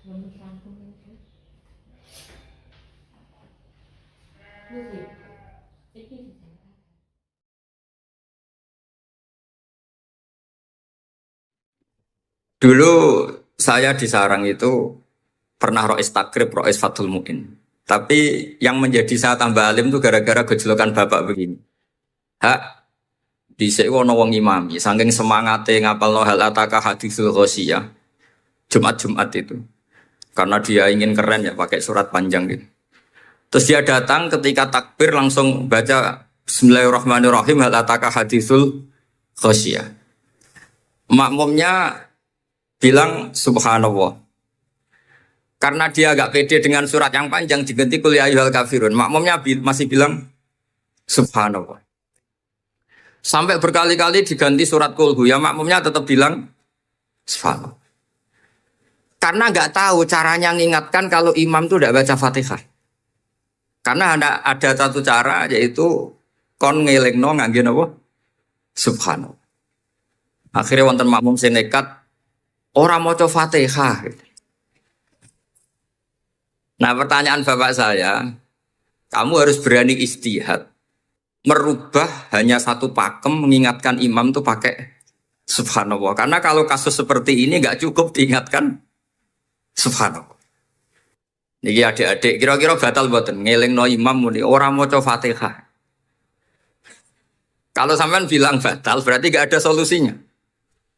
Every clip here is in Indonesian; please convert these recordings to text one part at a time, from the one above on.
Belum rampung itu. Musik. Iki sejarah. Dulu saya di Sarang itu pernah rois takrib, rois Fathul Muin. Tapi yang menjadi saya tambah alim itu gara-gara gejolokan bapak begini. Hak, dhisik ana wong imami, saking semangate ngapalno hal ataka hadisul ghosiyah. Jumat-Jumat itu. Karena dia ingin keren ya pakai surat panjang gitu. Terus dia datang ketika takbir langsung baca Bismillahirrahmanirrahim hal ataka hadisul ghosiyah. Makmumnya bilang subhanallah. Karena dia agak pede dengan surat yang panjang diganti kul ya ayyuhal kafirun. Makmumnya masih bilang subhanallah. Sampai berkali-kali diganti surat kulhu. Ya makmumnya tetap bilang subhanallah. Karena nggak tahu caranya mengingatkan kalau imam itu tidak baca Fatihah. Karena ada satu cara yaitu kon ngelingno ngangge napa? Subhanallah. Akhirnya wonten makmum sing nekat ora maca Fatihah. Nah, pertanyaan bapak saya, kamu harus berani istihad. Merubah hanya satu pakem mengingatkan imam tuh pakai subhanallah. Karena kalau kasus seperti ini nggak cukup diingatkan subhanallah. Niki adik-adik kira-kira batal mboten ngelingno imam muni ora maca Fatihah. Kalau sampean bilang batal berarti nggak ada solusinya.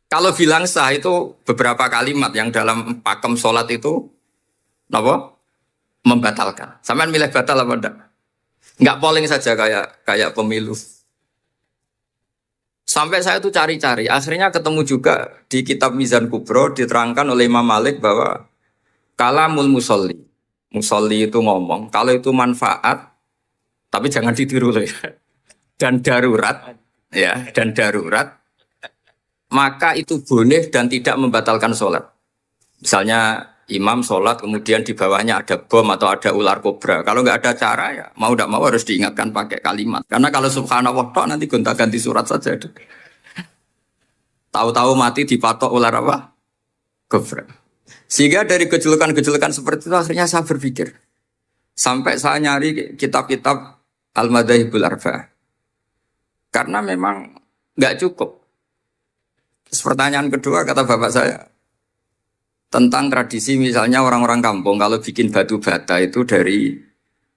Kalau bilang sah itu beberapa kalimat yang dalam pakem sholat itu apa? Membatalkan. Sampean milih batal apa enggak? Enggak polling saja kayak pemilu. Sampai saya tuh cari-cari, akhirnya ketemu juga di kitab Mizan Kubro diterangkan oleh Imam Malik bahwa kalamul musolli. Musolli itu ngomong, kalau itu manfaat, tapi jangan ditiru loh ya. Dan darurat, ya, dan darurat, maka itu boleh dan tidak membatalkan sholat. Misalnya imam sholat kemudian di bawahnya ada bom atau ada ular kobra. Kalau nggak ada cara ya mau tidak mau harus diingatkan pakai kalimat. Karena kalau subhanallah toh nanti gonta-ganti surat saja. Tahu-tahu mati dipatok ular apa? Kobra. Sehingga dari gejolokan-gejolokan seperti itu akhirnya saya berpikir. Sampai saya nyari kitab-kitab Al-Madzhabul Arba'ah. Karena memang nggak cukup. Terus pertanyaan kedua kata bapak saya, tentang tradisi misalnya orang-orang kampung kalau bikin batu bata itu dari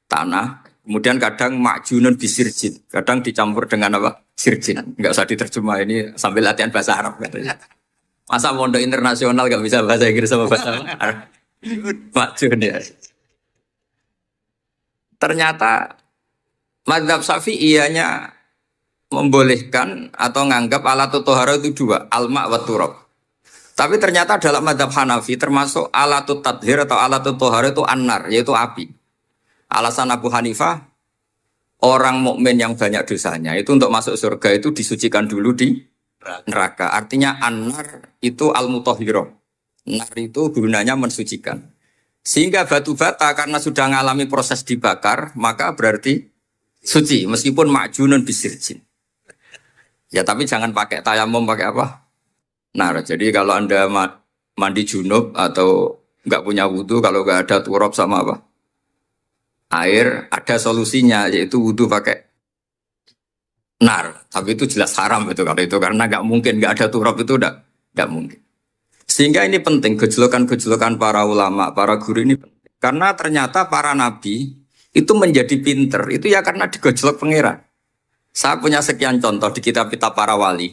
tanah, kemudian kadang makjunun bisirjin, kadang dicampur dengan apa? Sirjin. Enggak usah diterjemah ini sambil latihan bahasa Arab katanya. Masa pondok internasional enggak bisa bahasa Inggris sama bahasa Arab? Makjun ya. Ternyata mazhab Syafi'i ianya membolehkan atau nganggap alat tohara itu dua, alma wa turab. Tapi ternyata dalam mazhab Hanafi termasuk alatut tadhir atau alatut tohar itu annar, yaitu api. Alasan Abu Hanifah, orang mukmin yang banyak dosanya itu untuk masuk surga itu disucikan dulu di neraka. Artinya annar itu al-mutahhirah. Nar itu gunanya mensucikan. Sehingga batu bata karena sudah mengalami proses dibakar, maka berarti suci meskipun makjunun bisirjin. Ya tapi jangan pakai tayamum, pakai apa? Nah, jadi kalau Anda mandi junub atau nggak punya wudhu, kalau nggak ada turab sama apa? Air, ada solusinya, yaitu wudhu pakai nar. Tapi itu jelas haram itu kalau itu, karena nggak mungkin, nggak ada turab itu nggak mungkin. Sehingga ini penting, gejolokan-gejolokan para ulama, para guru ini penting. Karena ternyata para nabi itu menjadi pinter, itu ya karena digojlok pangeran. Saya punya sekian contoh di kitab-kitab para wali.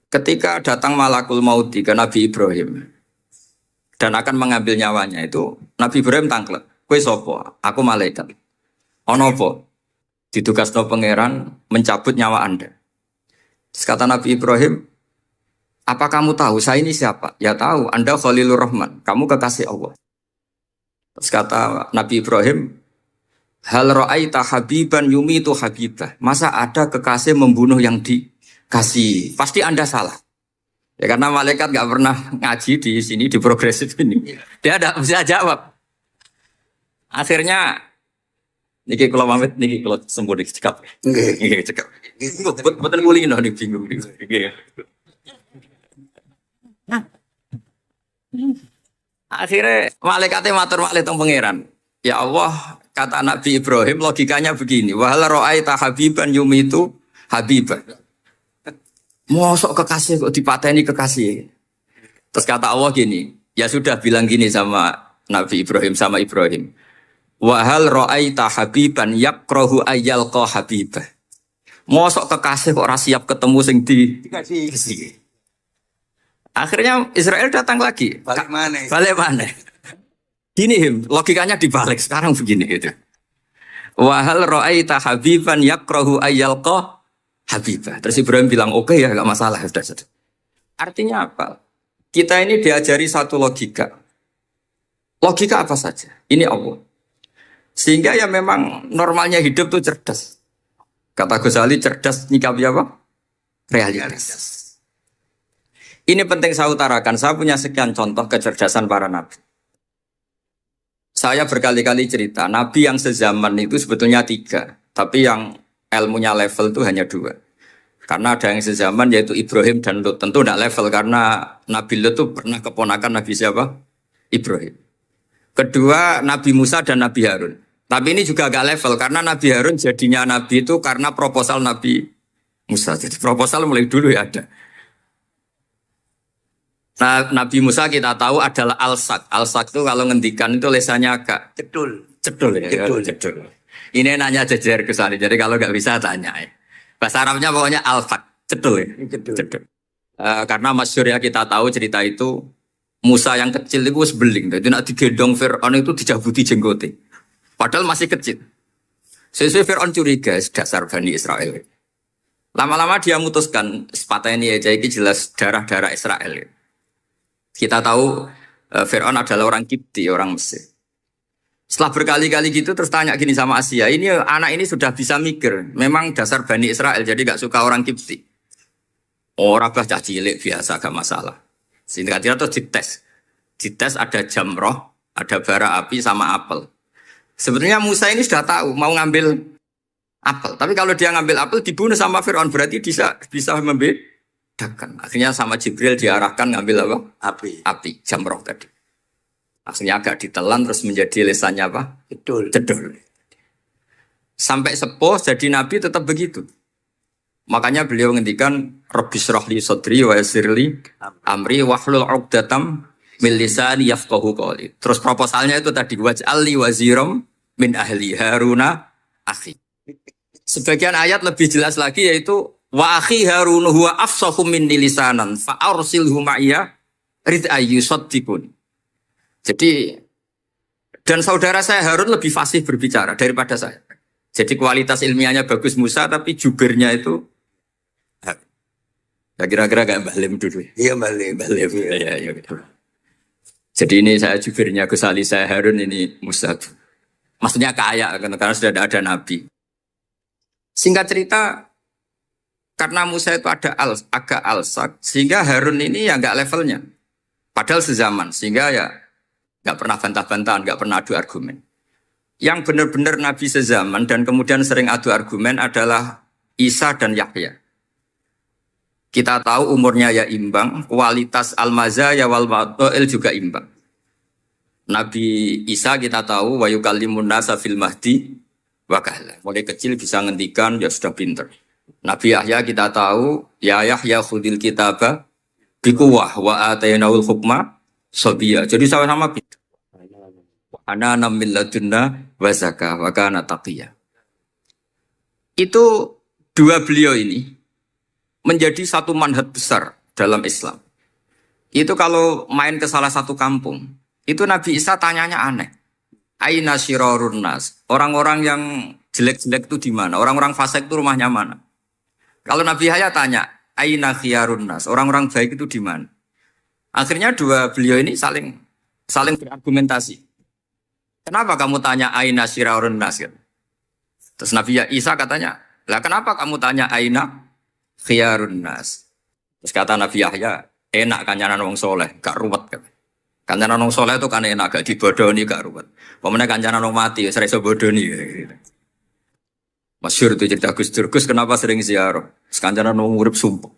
Ketika datang malakul mauti ke Nabi Ibrahim dan akan mengambil nyawanya itu Nabi Ibrahim tangklet, kowe sapa? Aku malaikat. Ono apa? Ditugasno pangeran mencabut nyawa Anda. Terus kata Nabi Ibrahim, apa kamu tahu saya ini siapa? Ya tahu, Anda Khalilur Rahman, kamu kekasih Allah. Terus kata Nabi Ibrahim, hal ra'aita habiban yumitu habibah. Masa ada kekasih membunuh yang dikasih? Pasti Anda salah. Ya karena malaikat nggak pernah ngaji di sini di progresif ini. Dia tidak bisa jawab. Akhirnya niki kalau pamit niki kalau sembuh dicekap. Niki cekap. Betul muli nih bingung nih. Akhirnya malaikatnya matur malih teng pangeran. Ya Allah, kata Nabi Ibrahim logikanya begini. Wahal ra'aita habiban yumitu habiban. Mosok kekasih kok dipateni kekasih. Terus kata Allah gini, ya sudah bilang gini sama Nabi Ibrahim sama Ibrahim. Wahal ra'aita habiban yakrahu ayyalqa habibah. Mosok kekasih kok ora siap ketemu sing dikasih. Akhirnya Israel datang lagi. Balik mana? Balik mana? Gini logikanya dibalik sekarang begini gitu. Wahal ra'aita habiban yakrahu ayyalqa habibah. Terus Ibrahim bilang oke ya enggak masalah sudah. Artinya apa? Kita ini diajari satu logika. Logika apa saja? Ini Allah. Sehingga ya memang normalnya hidup tuh cerdas. Kata Ghazali cerdas nyikapi apa? Realitas. Ini penting saya utarakan. Saya punya sekian contoh kecerdasan para nabi. Saya berkali-kali cerita, nabi yang sezaman itu sebetulnya 3. Tapi yang ilmunya level itu hanya 2. Karena ada yang sezaman yaitu Ibrahim dan Lut. Tentu tidak level karena Nabi Lut itu pernah keponakan Nabi siapa? Ibrahim. Kedua, Nabi Musa dan Nabi Harun. Tapi ini juga agak level karena Nabi Harun jadinya Nabi itu karena proposal Nabi Musa. Jadi proposal mulai dulu ya ada. Nah, Nabi Musa kita tahu adalah al-sak. Al-sak itu kalau ngendikan itu lesannya agak Cedul. cedul ya. Cedul. Ini nanya jejer ke sana. Jadi kalau nggak bisa tanya ya. Bahasa Arabnya pokoknya al-sak. Cedul ya. Cedul. Karena masyhur ya kita tahu cerita itu Musa yang kecil itu sebeling. Jadi nak digendong Fir'aun itu dicabuti jenggote. Padahal masih kecil. Sesuai Fir'aun curiga dasar Bani Israel. Lama-lama dia memutuskan sepatah ini aja ini jelas darah-darah Israel. Kita tahu Fir'aun adalah orang Kipti, orang Mesir. Setelah berkali-kali gitu terus tanya gini sama Asia, ini anak ini sudah bisa mikir, memang dasar Bani Israel jadi gak suka orang Kipti. Orang cah cilik biasa gak masalah. Sehingga dia terus dites ada jamroh, ada bara api sama apel. Sebetulnya Musa ini sudah tahu mau ngambil apel, tapi kalau dia ngambil apel dibunuh sama Fir'aun berarti bisa membedakan. Akhirnya sama Jibril diarahkan ngambil apa? Api, jamroh tadi. Akhirnya agak ditelan terus menjadi lesannya apa? Cedul. Sampai sepuh jadi nabi tetap begitu. Makanya beliau ngendikan Rabbi shrah li sadri wa yassir li amri wahlul 'uqdatam min lisani yafqahu qawli. Terus proposalnya itu tadi waj'al li waziram min ahli Haruna akhi. Sebagian ayat lebih jelas lagi yaitu wa akhi Harun huwa afsahu minni lisanan fa arsilhu ma'iya rid ayyusaddiqun. Jadi dan saudara saya Harun lebih fasih berbicara daripada saya. Jadi kualitas ilmiahnya bagus Musa tapi jubirnya itu ya kira-kira kayak Mbah Lim dulu. Iya Mbah Lim. Ya, gitu. Jadi ini saya jubirnya Gus Ali, saya Harun, ini Musa. Maksudnya kaya karena sudah ada nabi. Singkat cerita karena Musa itu ada agak alsak sehingga Harun ini ya nggak levelnya. Padahal sezaman sehingga ya nggak pernah bantah-bantahan, nggak pernah adu argumen. Yang benar-benar nabi sezaman dan kemudian sering adu argumen adalah Isa dan Yahya. Kita tahu umurnya ya imbang, kualitas al-mazaya wal ma'il juga imbang. Nabi Isa kita tahu wa yukallimun nasa fil mahdi wa kahla. Mulai kecil bisa ngendikan ya sudah pinter. Nabi Yahya kita tahu ya Yahya khudil kitaba biquwah wa atainaul hukma sabiyya. Jadi sama-sama pinter. Ana min ladunna wa zakah wa kana taqiyya. Itu dua beliau ini menjadi satu manhaj besar dalam Islam. Itu kalau main ke salah satu kampung, itu Nabi Isa tanyanya aneh. Aina syirarun nas? Orang-orang yang jelek-jelek itu di mana? Orang-orang fasik itu rumahnya mana? Kalau Nabi Yahya tanya, aina khiyarun nas? Orang-orang baik itu di mana? Akhirnya dua beliau ini saling berargumentasi. Kenapa kamu tanya aina syirarun nas? Terus Nabi Isa katanya, lah kenapa kamu tanya aina khiyarun nas? Terus kata Nabi Yahya, enak kancanan wong soleh, gak ruwet kan. Kancanan wong soleh itu kan enak, gak dibodoni, gak ruwet. Pemenang kancanan wong mati, sering bodoni. Masyhur itu cerita Gus Dur. Gus kenapa sering ziarah? Kancanan wong urip sumpah.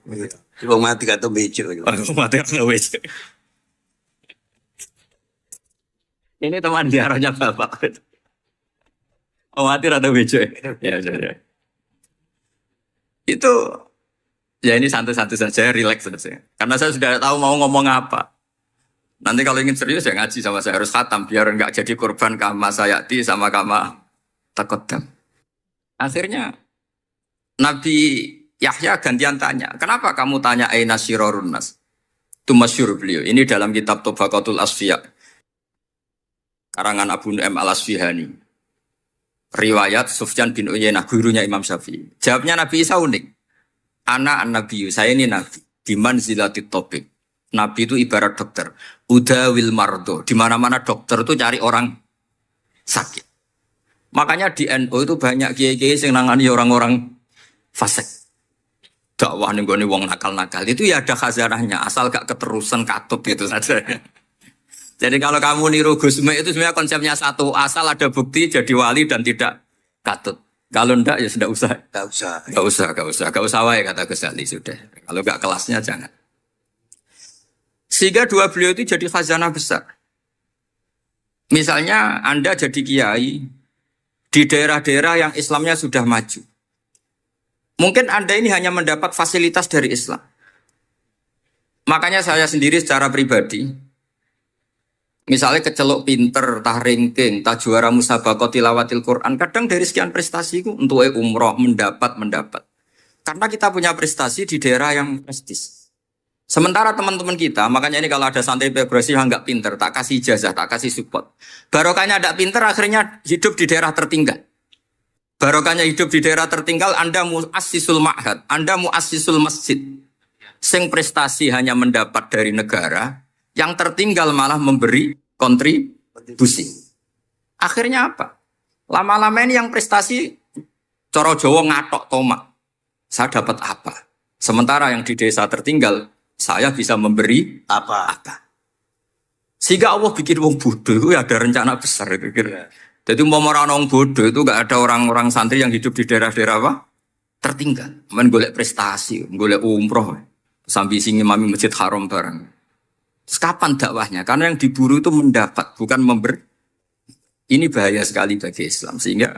Wong mati gak tau bejo. Wong mati gak tau bejo. Ini teman diarahnya bapak. Oh, mati rada bejo. Ya, ya. Itu ya ini santai-santai saja, relax saja. Karena saya sudah tahu mau ngomong apa. Nanti kalau ingin serius ya ngaji sama saya harus khatam biar enggak jadi korban kama sayati sama kama takodam. Akhirnya Nabi Yahya gantian tanya, kenapa kamu tanya aina syirorun nas? Itu masyhur beliau. Ini dalam kitab Tabaqatul Asfiya. Karangan Abu Nu'aim Al-Asfihani. Riwayat Sufyan bin Uyainah, gurunya Imam Syafi'i. Jawabnya Nabi Isa unik. Ana an-nabiyyu, saya ini nabi. Biman zilatit topik. Nabi itu ibarat dokter. Udawil mardo. Di mana-mana dokter itu cari orang sakit. Makanya di NU itu banyak kiai-kiai yang nangani orang-orang fasik. Dakwah nih gue wong nakal-nakal itu ya ada khazanahnya. Asal gak keterusan katut gitu saja. Jadi kalau kamu niru Gusme itu sebenarnya konsepnya satu. Asal ada bukti jadi wali dan tidak katut. Kalau ndak ya sudah usah. Gak usah wae kata Gus Ali sudah. Kalau gak kelasnya jangan. Sehingga dua beliau itu jadi khazanah besar. Misalnya Anda jadi kiai di daerah-daerah yang Islamnya sudah maju. Mungkin Anda ini hanya mendapat fasilitas dari Islam. Makanya saya sendiri secara pribadi, misalnya kecelok pinter, tah ranking, tah juara musabaqah tilawatil Quran, kadang dari sekian prestasiku untuk umroh mendapat. Karena kita punya prestasi di daerah yang prestis. Sementara teman-teman kita, makanya ini kalau ada santri progresif yang nggak pinter, tak kasih ijazah, tak kasih support. Barokahnya tidak pinter, akhirnya hidup di daerah tertinggal. Barokahnya hidup di daerah tertinggal, Anda muassisul ma'had, Anda muassisul masjid. Sing prestasi hanya mendapat dari negara, yang tertinggal malah memberi kontribusi. Akhirnya apa? Lama-lama ini yang prestasi coro Jawa ngatok tomak. Saya dapat apa? Sementara yang di desa tertinggal, saya bisa memberi apa? Sehingga Allah bikin wong bodoh itu ada rencana besar itu kira. Jadi mau orang bodoh itu gak ada orang-orang santri yang hidup di daerah-daerah apa? Tertinggal. Men golek prestasi, golek umroh. Sambil sing imami Masjid Haram bareng. Terus kapan dakwahnya? Karena yang diburu itu mendapat, bukan memberi. Ini bahaya sekali bagi Islam. Sehingga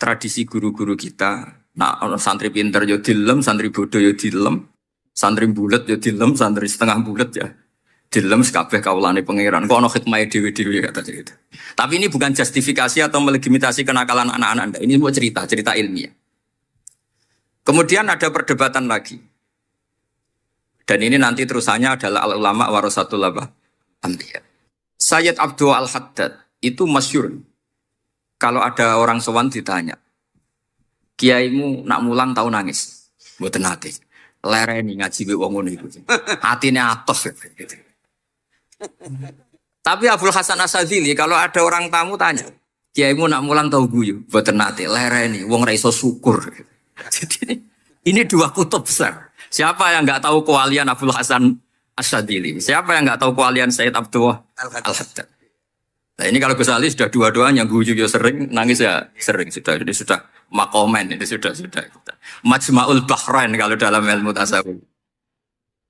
tradisi guru-guru kita, nah santri pinter yo dilem, santri bodoh yo dilem, santri bulet yo dilem, santri setengah bulet ya dilem kabeh kawulane pangeran. Kok ana hikmahe dhewe-dhewe kata cerita. Tapi ini bukan justifikasi atau melegitimasi kenakalan anak-anak Anda. Ini semua cerita ilmiah. Kemudian ada perdebatan lagi. Dan ini nanti terusannya adalah al-ulama warasatul anbiya. Sayyid Abdul Al-Haddad itu masyhur. Kalau ada orang sowan ditanya, kiaimu nak mulang tau nangis? Mboten nate. Lereni ngaji wek wong ngono iku. Atine atos gitu. Tapi Abdul Hasan Asyadzili kalau ada orang tamu tanya, kiaimu nak mulang tau guyu? Mboten nate. Lereni wong ra iso syukur. Jadi ini dua kutub besar. Siapa yang nggak tahu kewalian Abdul Hasan Asyadzili? Siapa yang nggak tahu kewalian Sayyid Abdul Al-Haddad? Nah ini kalau Gus Ali sudah dua-duanya guyu ya sering, nangis ya sering sudah. Ini sudah makomen, ini sudah. Majma'ul Bahrain kalau dalam ilmu tasawuf.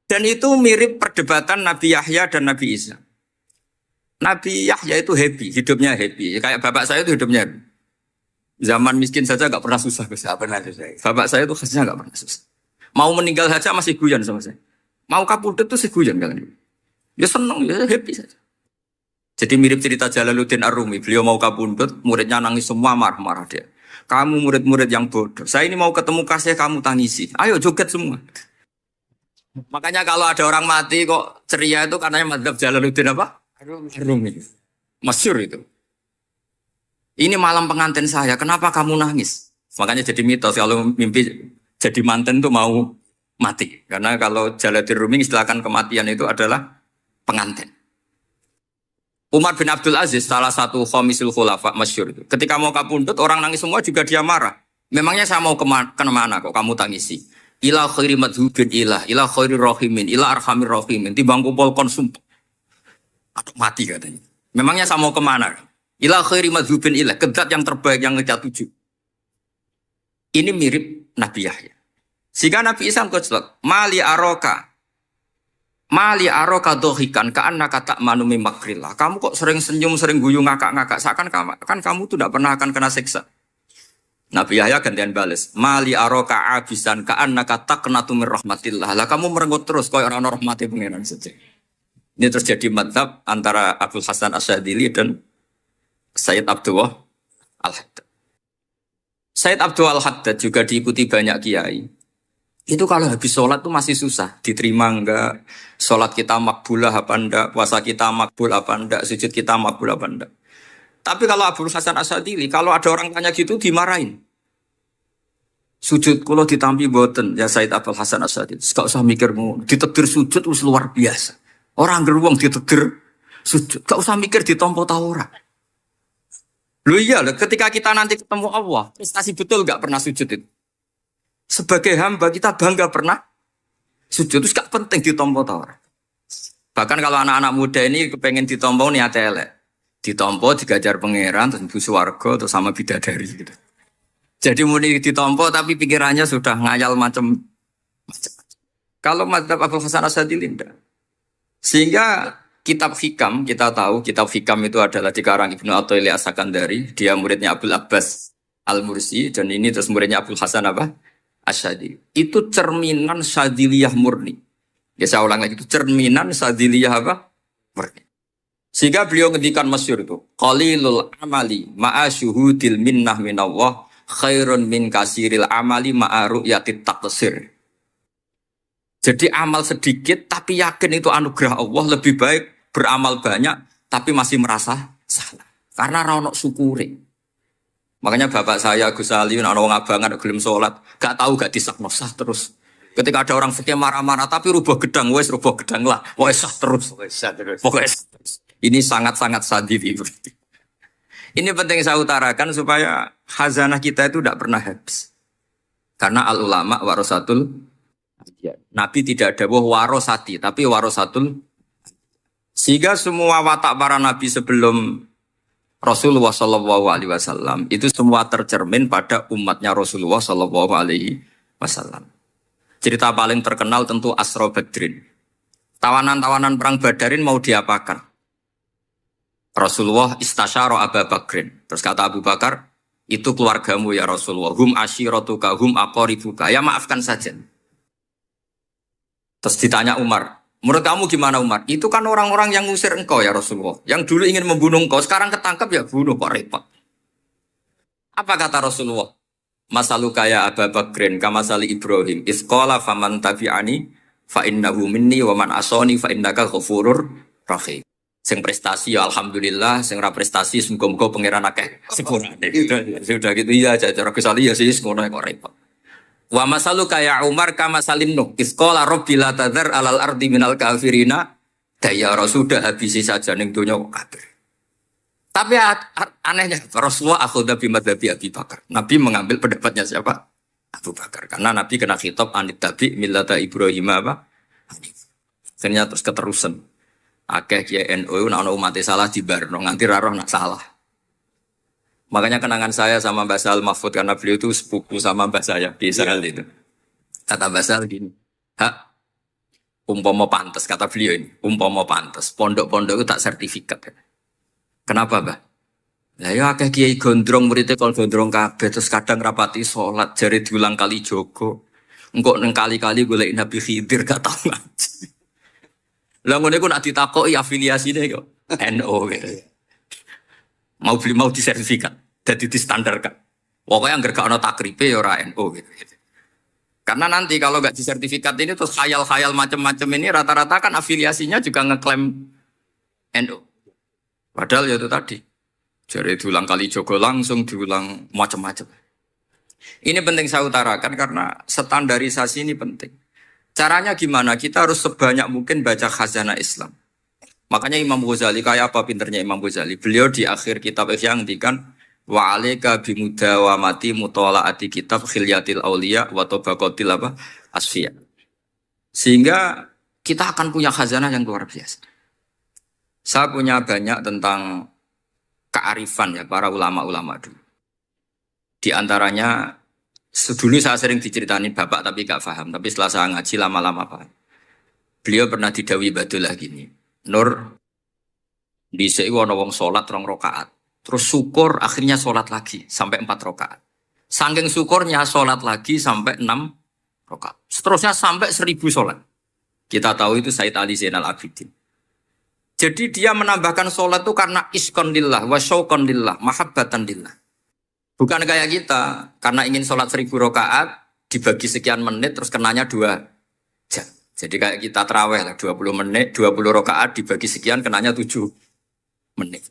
Dan itu mirip perdebatan Nabi Yahya dan Nabi Isa. Nabi Yahya itu happy, hidupnya happy. Kayak bapak saya itu hidupnya zaman miskin saja nggak pernah susah. Bapak saya itu khasnya nggak pernah susah. Mau meninggal saja masih guyon sama saya. Mau kapundhut tuh sih guyon kan. Ya seneng, ya happy saja. Jadi mirip cerita Jalaluddin Ar-Rumi. Beliau mau kapundhut, muridnya nangis semua marah-marah dia. Kamu murid-murid yang bodoh. Saya ini mau ketemu kasih kamu tangisi. Ayo joget semua. Makanya kalau ada orang mati kok ceria itu karena madzhab Jalaluddin apa? Ar-Rumi. Masyhur itu. Ini malam pengantin saya, kenapa kamu nangis? Makanya jadi mitos kalau mimpi jadi manten tuh mau mati. Karena kalau Jalaluddin Rumi istilahkan kematian itu adalah pengantin. Umar bin Abdul Aziz, salah satu khamisul khulafa masyhur itu. Ketika mau kapundhut, orang nangis semua juga dia marah. Memangnya saya mau kemana kok kamu tangisi? Ila khairi madhubin ila khairi rahimin, ila arhamir rahimin. Timbang kumpul konsum. Aduh mati katanya. Memangnya saya mau kemana? Ila khairi madhubin ila, kedat yang terbaik yang kita tuju. Ini mirip Nabi Yahya. Sehingga Nabi Isa ngeclok, mali aroka Mali aro kadohikan ka'anna kata manumi makrillah. Kamu kok sering senyum, sering guyu ngakak-ngakak. Seakan kan kamu tuh tidak pernah akan kena siksa. Nabi Yahya gantian bales. Mali aro ka'abisan ka'anna kata kenatu min rahmatillah. Lah kamu merengut terus kaya orang rahmati pengiran saja. Ini terus jadi madhab antara Abdul Hasan Asyadili dan Sayyid Abdullah Al-Haddad. Sayyid Abdullah Al-Haddad juga diikuti banyak kiai. Itu kalau habis sholat tuh masih susah. Diterima enggak, sholat kita makbulah apa enggak, puasa kita makbul apa enggak, sujud kita makbul apa enggak. Tapi kalau Abdul Hasan Asyadili, kalau ada orang tanya gitu dimarahin. Sujud kalau ditampi boten, ya Sayyid Abdul Hasan Asyadili. Gak usah mikirmu, ditetir sujud itu luar biasa. Orang geruang ditetir sujud, gak usah mikir ditompo tawura. Loh iya, ketika kita nanti ketemu Allah, prestasi betul gak pernah sujud itu. Sebagai hamba kita bangga pernah sujud, itu gak penting ditompo tawura. Bahkan kalau anak-anak muda ini kepengen ditompo niatnya elek. Ditompo, digajar pangeran, terus ibu swarga, terus sama bidadari gitu. Jadi muni ditompo tapi pikirannya sudah ngayal macam. Kalau madzhab Abdul Hasan Asyadili tidak. Sehingga kitab hikam, kita tahu kitab hikam itu adalah dikarang Ibnu Athaillah As-Sakandari, dia muridnya Abdul Abbas Al-Mursi, dan ini terus muridnya Abdul Hasan apa? Asyadili. Itu cerminan Syadiliyah murni. Ya saya ulang lagi, itu cerminan Syadiliyah apa? Murni. Sehingga beliau ngendikan masyhur itu, qalilul amali ma'a syuhudil minnah minallah khairun min kasiril amali ma'a ru'yatit taqsir. Jadi amal sedikit tapi yakin itu anugerah Allah, lebih baik beramal banyak tapi masih merasa salah. Karena ra ono syukure. Makanya bapak saya Gus Ali ana wong abangan gelem salat, gak tahu gak disakno sah terus. Ketika ada orang fikih marah-marah tapi rubah gedang lah, wes sah terus. Pokoknya sah terus. Ini sangat-sangat sadidi. Ini penting saya utarakan supaya khazanah kita itu tidak pernah habis. Karena al ulama warasatul Nabi tidak ada warosati, tapi warosatul. Sehingga semua watak para nabi sebelum Rasulullah Shallallahu Alaihi Wasallam itu semua tercermin pada umatnya Rasulullah Shallallahu Alaihi Wasallam. Cerita paling terkenal tentu Asra Badrin. Tawanan-tawanan perang Badarin mau diapakan? Rasulullah istasyara Abu Bakrin. Terus kata Abu Bakar, itu keluargamu ya Rasulullah. Hum asyiratuka, hum aqaribuka. Ya maafkan saja. Terus ditanya Umar, menurut kamu gimana Umar? Itu kan orang-orang yang ngusir engkau ya Rasulullah. Yang dulu ingin membunuh engkau, sekarang ketangkap ya bunuh, kok repot. Apa kata Rasulullah? Masaluka ya Abu Bakrin, kamasali Ibrahim. Isqala faman tabi'ani, fa innahu minni, wa man asoni, fa innaka ghafurur rahim. Sing prestasi ya alhamdulillah, sing ra prestasi muga-muga pangeran akeh sepurane. Sudah gitu ya, cara kesali ya sih ngono kok repot. Wa masalu kaya Umar kama salin nuh iskola robbila tadar alal ardi minal kafirina dayara sudah habisi saja ning donya kafir. Tapi anehnya Rasulullah akhudha bi madzhabi Abi Bakar. Nabi mengambil pendapatnya siapa? Abu Bakar. Karena Nabi kena khitab anit tabi millata Ibrahim apa? Ternyata terus keterusan. Akeh kiai NU ana umat salah dibarno nganti ra roh nak salah. Makanya kenangan saya sama Mbah Sal Mahfud karena beliau itu sepupu sama Mbah saya di Israel itu. Kata Mbah Sal gini, umpama pantas kata beliau ini, umpama pantas pondok-pondok itu tak sertifikat. Kenapa, Mbah? Lah ya akeh kiai gondrong muridnya kalau gondrong kabeh terus kadang rapati salat jare diulang kali jogo. Engko neng kali-kali golek Nabi Khidir gak tau ngaji. Lah ngene ku nak ditakoki afiliasine kok NU gitu. Mau disertifikat, jadi distandarkan. Pokoknya nggak ono takribe ya ora NU gitu. Karena nanti kalau nggak disertifikat ini terus khayal-khayal macam-macam ini rata-rata kan afiliasinya juga ngeklaim NU. Padahal ya itu tadi, jadi diulang kali Jogo langsung diulang macam-macam. Ini penting saya utarakan karena standarisasi ini penting. Caranya gimana? Kita harus sebanyak mungkin baca khazanah Islam. Makanya Imam Ghazali, kayak apa pinternya Imam Ghazali? Beliau di akhir kitab Ihya ngendikan wa alaika bimudawamati mutalaati kitab Khilyatil Auliya wa Tabaqatil apa? Asfiya. Sehingga kita akan punya khazanah yang luar biasa. Saya punya banyak tentang kearifan ya para ulama-ulama dulu. Di antaranya dulu saya sering diceritain bapak tapi gak paham, tapi setelah saya ngaji lama-lama paham. Beliau pernah didhawuhi Badullah gini, Nur, dhisik iku ana wong salat 2 rakaat. Terus syukur akhirnya salat lagi sampai 4 rakaat. Saking syukurnya salat lagi sampai 6 rakaat. Seterusnya sampai 1000 salat. Kita tahu itu Said Ali Zainal Abidin. Jadi dia menambahkan salat itu karena iskon lillah wa syauqan lillah, mahabbatan lillah. Bukan kayak kita, karena ingin sholat 1000 rakaat, dibagi sekian menit, terus kenanya 2 jam. Jadi kayak kita terawih lah, 20 menit, 20 rakaat, dibagi sekian, kenanya 7 menit.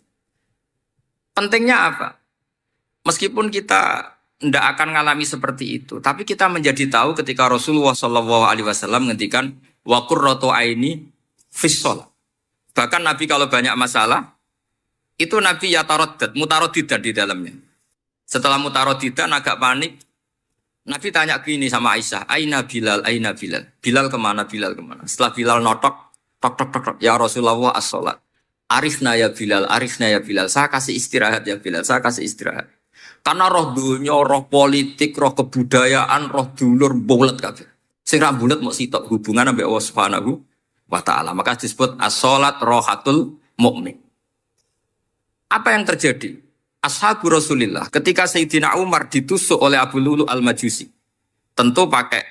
Pentingnya apa? Meskipun kita tidak akan ngalami seperti itu, tapi kita menjadi tahu ketika Rasulullah SAW ngendikan, wa qurratu aini fis shalah. Bahkan Nabi kalau banyak masalah, itu Nabi yataradad, mutaraddidan di dalamnya. Setelah mutaraddidan agak panik, Nabi tanya gini sama Aisyah, Aina Bilal, Aina Bilal. Bilal kemana, Bilal kemana? Setelah Bilal notok, tok tok tok tok, ya Rasulullah as-sholat. Arifna ya Bilal, arifna ya Bilal. Saya kasih istirahat ya Bilal, saya kasih istirahat. Karena roh dunia, roh politik, roh kebudayaan, roh dulur, bulet kabeh. Sing ra bulet mau sitok hubungan ambek Allah Subhanahu wa taala. Maka disebut as-sholat rohatul mukmin. Apa yang terjadi? Ashabu Rasulillah ketika Sayyidina Umar ditusuk oleh Abu Lulu al-Majusi, tentu pakai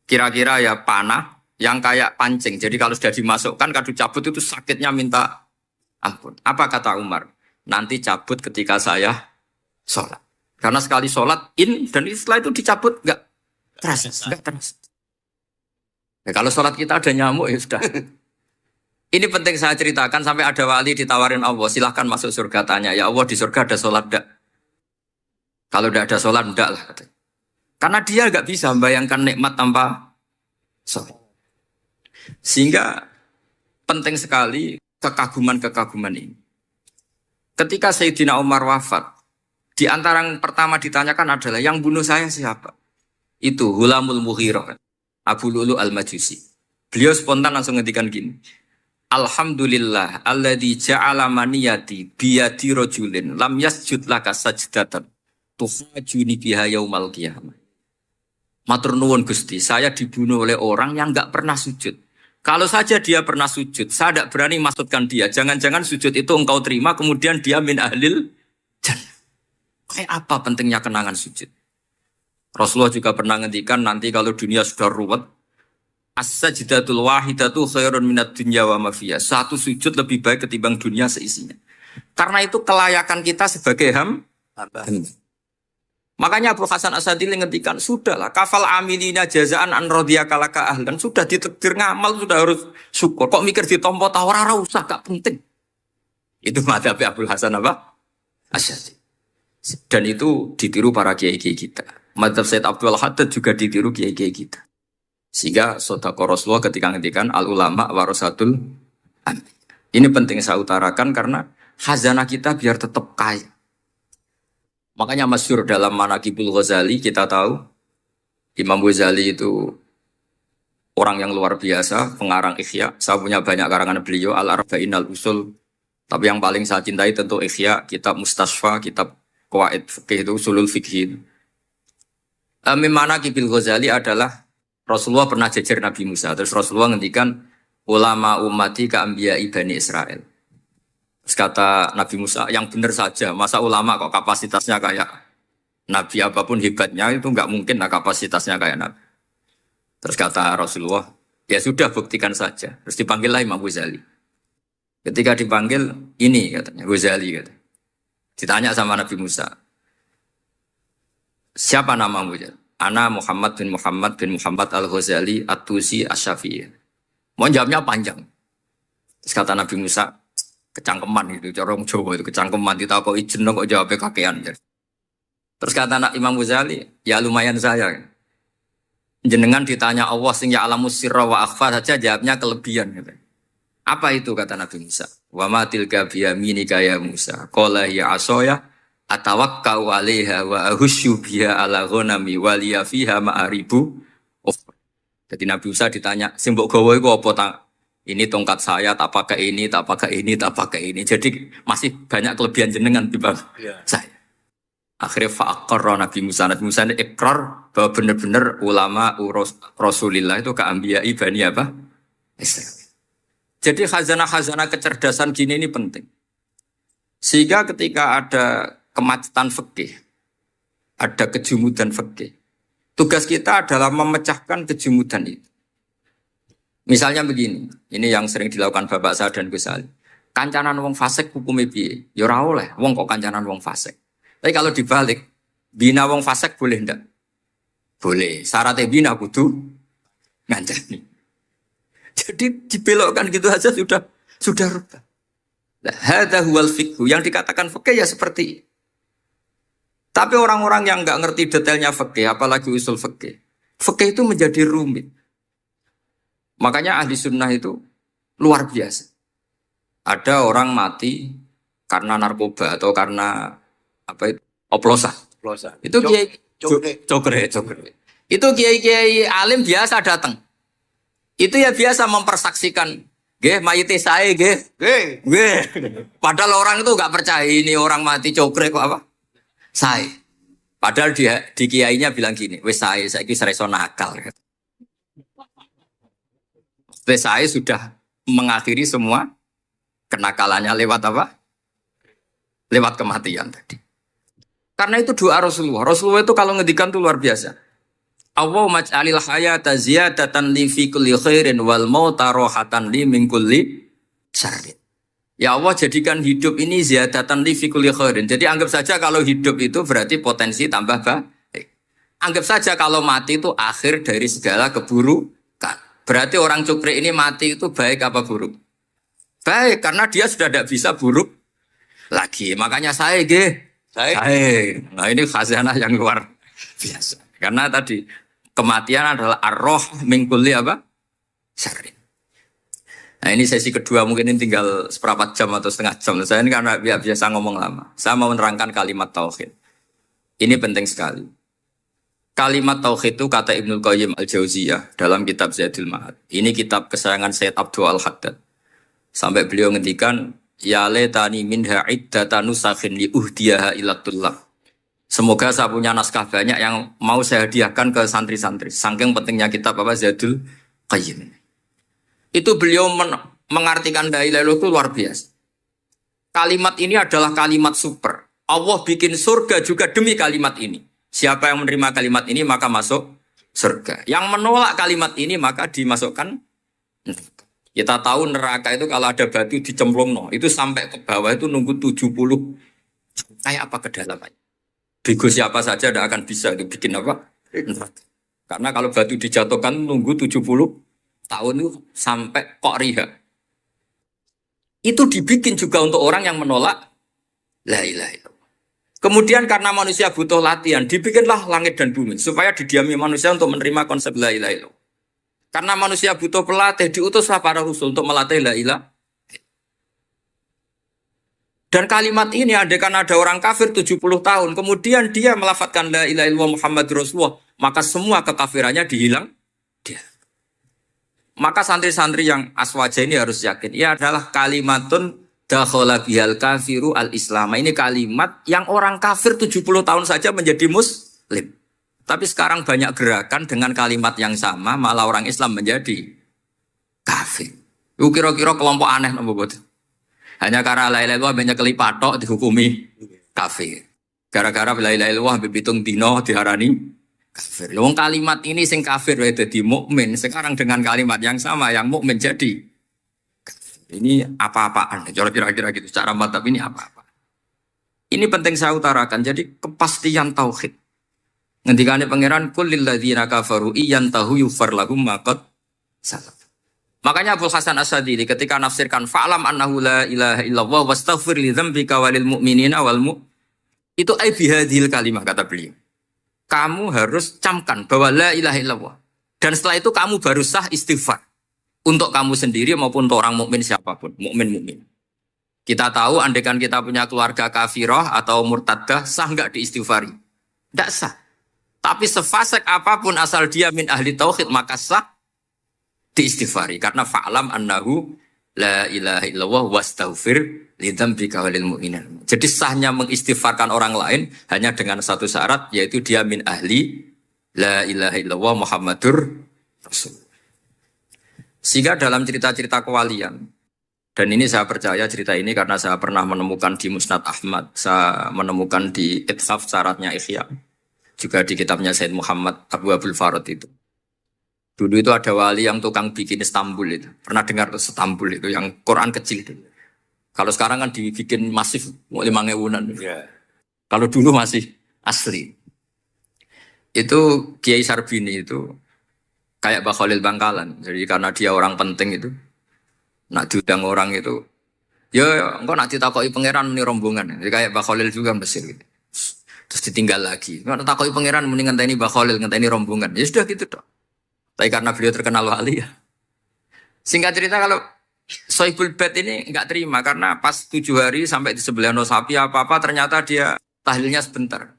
kira-kira ya panah yang kayak pancing. Jadi kalau sudah dimasukkan kadu cabut itu sakitnya minta ampun. Apa kata Umar? Nanti cabut ketika saya sholat. Karena sekali sholat dan setelah itu dicabut enggak terasa. Ya, kalau sholat kita ada nyamuk ya sudah. Ini penting saya ceritakan sampai ada wali ditawarin Allah, silahkan masuk surga, tanya, ya Allah di surga ada sholat enggak? Kalau tidak ada sholat enggak lah katanya. Karena dia enggak bisa membayangkan nikmat tanpa sholat. Sehingga penting sekali kekaguman-kekaguman ini. Ketika Sayyidina Umar wafat, di antara yang pertama ditanyakan adalah yang bunuh saya siapa? Itu Hulamul Mughirah, Abu Lulu al-Majusi. Beliau spontan langsung ngendikan gini, Alhamdulillah alladzi ja'ala maniyati biyadi rajulin lam yasjud laka sajdatan tuhajuni biha yaumal qiyamah. Matur nuwun Gusti, saya dibunuh oleh orang yang enggak pernah sujud. Kalau saja dia pernah sujud, saya tidak berani maksudkan dia. Jangan-jangan sujud itu engkau terima kemudian dia min ahlil jannah. Kayak apa pentingnya kenangan sujud? Rasulullah juga pernah ngendikan nanti kalau dunia sudah ruwet, as-sajdatul wahidatu khairun minad dunya wa ma fiha. Satu sujud lebih baik ketimbang dunia seisinya. Karena itu kelayakan kita sebagai hamba. Makanya Abu Hasan Asadili ngendikan, sudahlah kafal amilina jazaan an radiyaka laka ahlan. Sudah ditakdir ngamal, sudah harus syukur. Kok mikir ditompo ta ora usah, gak penting. Itu madzhab Abu Hasan apa? Asy'ari. Dan itu ditiru para kiai-kiai kita. Madzhab Said Abdul Haddad juga ditiru kiai-kiai kita. Sehingga sedekah Rasulullah ketika ngendikan al ulama warasatul anbiya. Ini penting saya utarakan karena khazanah kita biar tetap kaya. Makanya masyhur dalam Manaqibul Ghazali kita tahu Imam Ghazali itu orang yang luar biasa, pengarang Ihya. Saya punya banyak karangan beliau, Al-Arba'in Al-Usul. Tapi yang paling saya cintai tentu Ihya, kitab Mustasfa, kitab Qawaid Fiqh itu Usulul Fiqh. Manaqibul Ghazali adalah Rasulullah pernah jejer Nabi Musa. Terus Rasulullah ngendikan ulama ummati ka anbiya'i Bani Israel. Terus kata Nabi Musa, yang benar saja, masa ulama kok kapasitasnya kayak Nabi apapun hebatnya itu enggak mungkin lah kapasitasnya kayak Nabi. Terus kata Rasulullah, ya sudah buktikan saja. Terus dipanggillah Imam Ghazali. Ketika dipanggil, ini katanya Ghazali kata. Ditanya sama Nabi Musa, siapa namamu? Ana Muhammad bin Muhammad al-Ghazali at-Tusi asy-Syafi'i. Mau jawabnya panjang. Terus kata Nabi Musa, kecangkeman itu, cara orang Jawa itu kecangkeman, ditakoki jeneng kok jawabnya kakean. Terus kata Imam Ghazali, ya lumayan saya. Jenengan ditanya Allah sing ya alamus sirra wa akhfa saja jawabnya kelebihan gitu. Apa itu kata Nabi Musa? Wa ma tilka bi yaminika ya Musa. Qala ya asaya atawakkau 'alaiha wa ahusyu biha 'ala ghanami wa liya fiha ma'aribu. Jadi Nabi Musa ditanya, sing mbok gawa iku apa ta? Ini tongkat saya, tak pakai ini, tak pakai ini, tak pakai ini. Jadi masih banyak kelebihan jenengan timbang saya. Akhirnya fa'aqarra Nabi Musa ini ikrar bahwa benar-benar ulama Rasulillah itu keambiyai Bani apa? Israel. Jadi khazanah-khazanah kecerdasan gini ini penting. Sehingga ketika ada kemacetan fikih, ada kejumudan fikih, tugas kita adalah memecahkan kejumudan itu. Misalnya begini, ini yang sering dilakukan Bapak saya dan Gus Ali. Kancanan wong fasik hukumnya piye? Ya ora oleh, wong kok kancanan wong fasik. Tapi kalau dibalik, bina wong fasik boleh ndak? Boleh. Syaratnya bina kudu ngancani. Jadi dibelokkan gitu aja sudah rubah. Nah, hadza huwal fiqhu. Yang dikatakan fikih ya seperti ini. Tapi orang-orang yang nggak ngerti detailnya fikih, apalagi usul fikih, fikih itu menjadi rumit. Makanya ahli sunnah itu luar biasa. Ada orang mati karena narkoba atau karena apa itu oplosan. Itu kiai cokre. Itu kiai alim biasa datang. Itu ya biasa mempersaksikan, nggih mayite sae nggih. Nggih. Padahal orang itu enggak percaya ini orang mati cokre kok apa? Sae. Padahal dia di kiainya bilang gini, wis sae saiki wis iso nakal. Wis sae sudah mengakhiri semua kenakalannya lewat apa? Lewat kematian tadi. Karena itu doa Rasulullah. Rasulullah itu kalau ngedikan itu luar biasa. Allahumma ij'alil hayata ziyadatan li fi kulli khairin wal mauta rohatan li min kulli syarrin. Ya Allah, jadikan hidup ini ziyadatan li fi kulli khairin. Jadi anggap saja kalau hidup itu berarti potensi tambah baik. Anggap saja kalau mati itu akhir dari segala keburukan. Berarti orang cukri ini mati itu baik apa buruk? Baik, karena dia sudah tidak bisa buruk lagi. Makanya saya nah ini khazanah yang luar biasa. Karena tadi kematian adalah ar-roh min kulli apa? Syarrin. Nah ini sesi kedua, mungkin ini tinggal seperempat jam atau setengah jam. Saya ini karena biasa ngomong lama. Saya mau menerangkan kalimat tauhid. Ini penting sekali. Kalimat tauhid itu kata Ibnul Qayyim Al-Jauziyah dalam kitab Zadul Ma'ad. Ini kitab kesayangan Sayyid Abdul Al-Haddad. Sampai beliau ngendikan, ya letani minha iddata nusakhin li uhdiyaha ilatullah. Semoga saya punya naskah banyak yang mau saya hadiahkan ke santri-santri. Saking pentingnya kitab apa Zadul Qayyim. Itu beliau mengartikan la ilaha illallah itu luar biasa. Kalimat ini adalah kalimat super. Allah bikin surga juga demi kalimat ini. Siapa yang menerima kalimat ini maka masuk surga. Yang menolak kalimat ini maka dimasukkan neraka. Kita tahu neraka itu kalau ada batu dicemplung, itu sampai ke bawah itu nunggu 70. Kayak apa kedalamannya? Bego siapa saja tidak akan bisa itu bikin apa? Karena kalau batu dijatuhkan nunggu 70 tahun itu sampai kok riha. Itu dibikin juga untuk orang yang menolak la ilaha illallah. Kemudian karena manusia butuh latihan, dibikinlah langit dan bumi supaya didiami manusia untuk menerima konsep la ilaha illallah. Karena manusia butuh pelatih, diutuslah para rasul untuk melatih la ilaha. Dan kalimat ini andaikan ada orang kafir 70 tahun, kemudian dia melafadzkan la ilaha illallah Muhammadur Rasulullah, maka semua kekafirannya dihilang. Maka santri-santri yang aswaja ini harus yakin, ia adalah kalimatun dakhala bihal kafiru al-islam. Ini kalimat yang orang kafir 70 tahun saja menjadi muslim. Tapi sekarang banyak gerakan dengan kalimat yang sama, malah orang Islam menjadi kafir. Itu kira-kira kelompok aneh nomor boten. Hanya karena la ilaha illallah banyak kelipatok dihukumi kafir. Gara-gara la ilaha illallah bibitung dino diharani kafir. Wong kalimat ini sing kafir wae dadi mukmin. Sekarang dengan kalimat yang sama yang mukmin jadi kafir. Ini apa-apaan? Kira-kira gitu. Cara madzhab ini apa-apa. Ini penting saya utarakan. Jadi kepastian tauhid. Ngendikane pangeran kul lil ladzina kafaru iyantahu yufar lahum ma qad salaf. Makanya Abul Hasan Asyadili ketika nafsirkan fa'lam annahu la ilaha illallah wastaghfir li dzambika walil mu'minina wal itu ai bihadhil kalimah kata beliau. Kamu harus camkan bahwa la ilaha illallah. Dan setelah itu kamu baru sah istighfar untuk kamu sendiri maupun untuk orang mukmin siapapun, mukmin. Kita tahu andaikan kita punya keluarga kafirah atau murtadah sah enggak diistighfari? Enggak sah. Tapi sefasik apapun asal dia min ahli tauhid maka sah diistighfari karena fa'lam annahu la ilaha illallah wastaghfir lidzambika walil mu'minin. Jadi sahnya mengistighfarkan orang lain hanya dengan satu syarat yaitu dia min ahli la ilaha illallah Muhammadur Rasul. Sehingga dalam cerita-cerita kewalian, dan ini saya percaya cerita ini karena saya pernah menemukan di Musnad Ahmad, saya menemukan di Ithaf Syaratnya Ihya, juga di kitabnya Said Muhammad Abu Abdul Farad itu. Dulu itu ada wali yang tukang bikin Istanbul itu. Pernah dengar tuh Istanbul itu yang Quran kecil itu. Kalau sekarang kan dibikin masif 5.000-an. Yeah. Kalau dulu masih asli. Itu Kiai Sarbini itu kayak Mbah Khalil Bangkalan. Jadi karena dia orang penting itu, nak diundang orang itu, ya engkau nak ditakoki pangeran muni rombongan. Jadi kayak Mbah Khalil juga Mesir gitu. Terus ditinggal lagi. Nak ditakoki pangeran muni ngenteni Mbah Khalil, ngenteni rombongan. Ya sudah gitu toh. Tapi karena beliau terkenal wali ya. Singkat cerita kalau Sohibul Bait ini enggak terima karena pas 7 hari sampai di sebelah sapi apa-apa ternyata dia tahlilnya sebentar.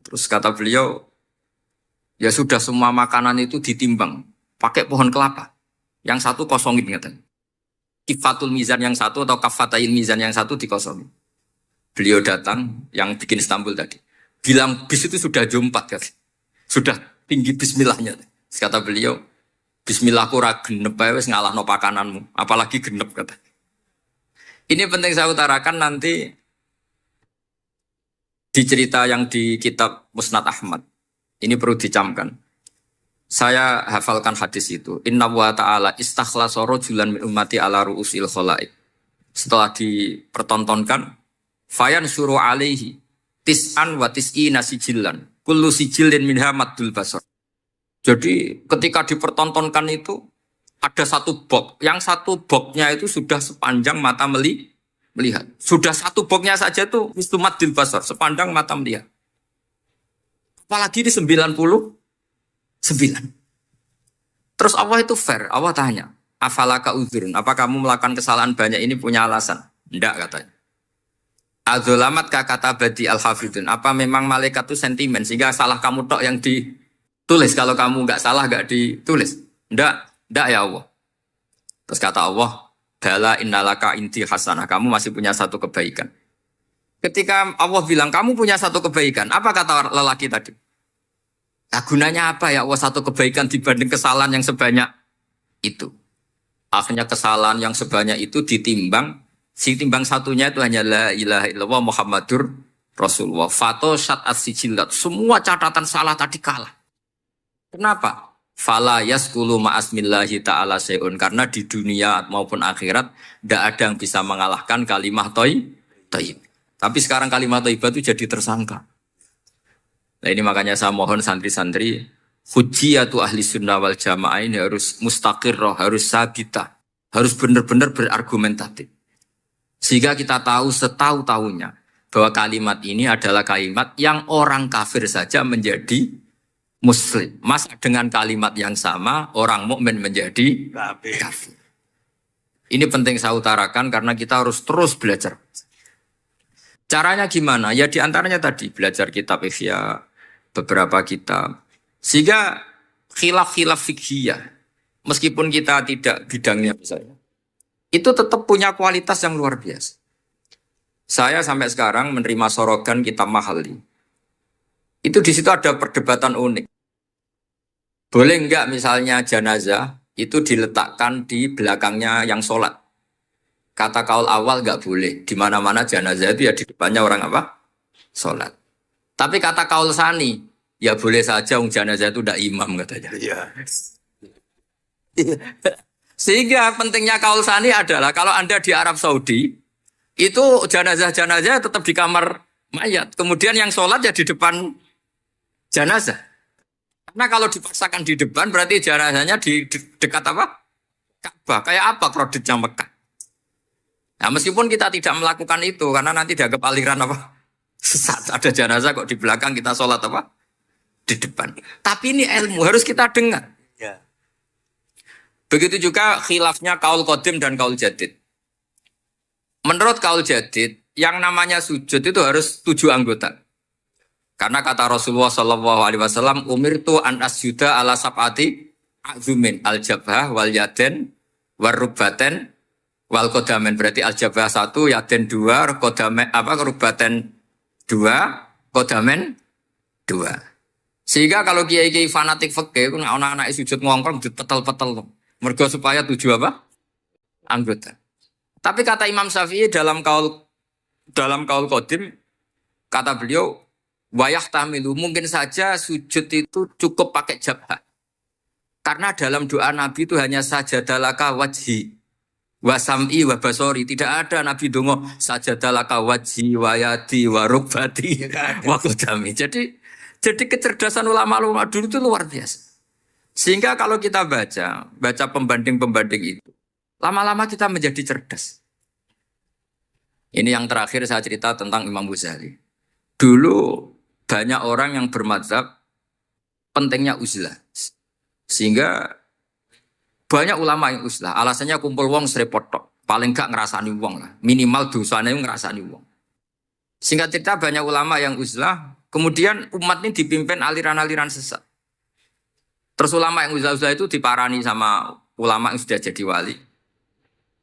Terus kata beliau, ya sudah semua makanan itu ditimbang pakai pohon kelapa. Yang satu kosongin katanya. Kifatul mizan yang satu atau kafatayin mizan yang satu dikosongin. Beliau datang yang bikin Istanbul tadi. Bilang bis itu sudah jompat kan. Sudah tinggi bismillahnya. Kata beliau, bismillahku ra genep ae wis ngalahno pakananmu, apalagi genep kata. Ini penting saya utarakan nanti di cerita yang di kitab Musnad Ahmad. Ini perlu dicamkan. Saya hafalkan hadis itu. Inna wa ta'ala istakhlasa rajulan min ummati ala ru'usil khalaik. Setelah dipertontonkan, fayan suruh alaihi tis'an wa tis'ina sijillan. Kullu sijilin minha maddul basar. Jadi ketika dipertontonkan itu ada satu box. Yang satu boxnya itu sudah sepanjang mata melihat. Sudah satu boxnya saja itu mislu maddul basar, sepanjang mata melihat. Apalagi di 99. Terus Allah itu fair. Allah tanya, afalaka uzrun, apa kamu melakukan kesalahan banyak ini punya alasan? Tidak katanya. Adzolamat kata badi al-hafidun. Apa memang malaikat itu sentimen sehingga salah kamu tok yang ditulis, kalau kamu nggak salah nggak ditulis? Ndak ya Allah. Terus kata Allah, bala innalaka inti hasanah, kamu masih punya satu kebaikan. Ketika Allah bilang kamu punya satu kebaikan, apa kata lelaki tadi? Nah, gunanya apa ya Allah satu kebaikan dibanding kesalahan yang sebanyak itu? Akhirnya kesalahan yang sebanyak itu ditimbang. Si timbang satunya itu hanya la ilaha illallah Muhammadur Rasulullah. Fato syat as-sijilat. Semua catatan salah tadi kalah. Kenapa? Fala yaskulu ma'asmillahi ta'ala se'un. Karena di dunia maupun akhirat tidak ada yang bisa mengalahkan kalimah thayyib. Tapi sekarang kalimah thayyibah itu jadi tersangka. Nah ini makanya saya mohon santri-santri hujjiyatu ahli sunnah wal jamaah ini harus mustaqirrah, harus sabitah. Harus benar-benar berargumentatif. Sehingga kita tahu setahu-tahunya bahwa kalimat ini adalah kalimat yang orang kafir saja menjadi muslim. Masa dengan kalimat yang sama orang mukmin menjadi kafir. Ini penting saya utarakan karena kita harus terus belajar. Caranya gimana? Ya diantaranya tadi belajar kitab Ihya, beberapa kitab. Sehingga khilaf-khilaf fikhiyah, meskipun kita tidak bidangnya misalnya, itu tetap punya kualitas yang luar biasa. Saya sampai sekarang menerima sorogan kitab Mahalli. Itu di situ ada perdebatan unik. Boleh enggak misalnya jenazah itu diletakkan di belakangnya yang sholat? Kata kaul awal enggak boleh. Di mana-mana jenazah itu ya di depannya orang apa? Sholat. Tapi kata kaul sani, ya boleh saja jenazah itu enggak imam katanya. Iya. Sehingga pentingnya kaul sani adalah kalau Anda di Arab Saudi, itu jenazah-jenazah tetap di kamar mayat. Kemudian yang sholat ya di depan jenazah. Karena kalau dipaksakan di depan berarti jenazahnya di dekat apa? Ka'bah. Kayak apa kreditnya Mekah. Nah meskipun kita tidak melakukan itu karena nanti dianggap aliran apa? Sesat. Ada jenazah kok di belakang kita sholat apa? Di depan. Tapi ini ilmu harus kita dengar. Begitu juga khilafnya kaul qadim dan kaul jadid. Menurut kaul jadid, yang namanya sujud itu harus 7 anggota. Karena kata Rasulullah SAW, umirtu an asjuda ala sab'ati azumin al-jabhah wal yaden wal rubaten wal kodamen. Berarti al-jabhah 1, yaden 2, kodamen rubaten 2, kodamen 2. Sehingga kalau kiai-kiai fanatik fikih, anak-anak sujud ngongkrong dipetel-petel. Mergo supaya 7 apa? Anggota. Tapi kata Imam Syafi'i dalam kaul qadim, kata beliau, wayah tahmilu, mungkin saja sujud itu cukup pakai jabhah. Karena dalam doa Nabi itu hanya sajadalaka wajhi wa sam'i wa basori. Tidak ada Nabi dongo sajadalaka wajhi wa yadi wa rukbati wa qadami. Jadi kecerdasan ulama-ulama dulu itu luar biasa. Sehingga kalau kita baca pembanding-pembanding itu, lama-lama kita menjadi cerdas. Ini yang terakhir saya cerita tentang Imam Ghazali. Dulu banyak orang yang bermadzhab pentingnya uzlah. Sehingga banyak ulama yang uzlah. Alasannya kumpul wong serepot tok. Paling gak ngerasani wong lah. Minimal dosanya ngerasani wong. Singkat cerita banyak ulama yang uzlah. Kemudian umat ini dipimpin aliran-aliran sesat. Terus ulama yang uzlah-uzlah itu diparani sama ulama yang sudah jadi wali.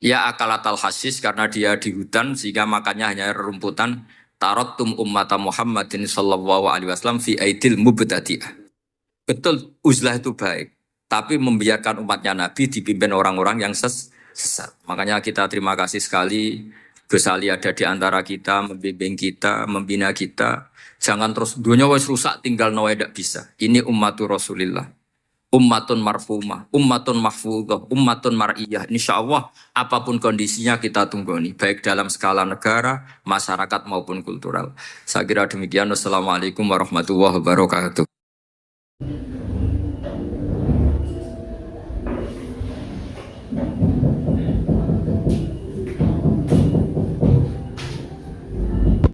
Ya akalatal hasis karena dia di hutan sehingga makannya hanya rumputan. Tarattum ummata Muhammadin sallallahu alaihi wasallam fi aidil mubtadi'ah. Betul uzlah itu baik, tapi membiarkan umatnya Nabi dipimpin orang-orang yang sesat. Makanya kita terima kasih sekali Gus Ali ada di antara kita, membimbing kita, membina kita. Jangan terus dunia wis rusak tinggal nawa tidak bisa. Ini ummatur Rasulillah. Ummatun marfumah, ummatun mahfudhah, ummatun mar'iyah. Insyaallah apapun kondisinya kita tunggu nih, baik dalam skala negara, masyarakat maupun kultural. Saya kira demikian. Wassalamualaikum warahmatullahi wabarakatuh.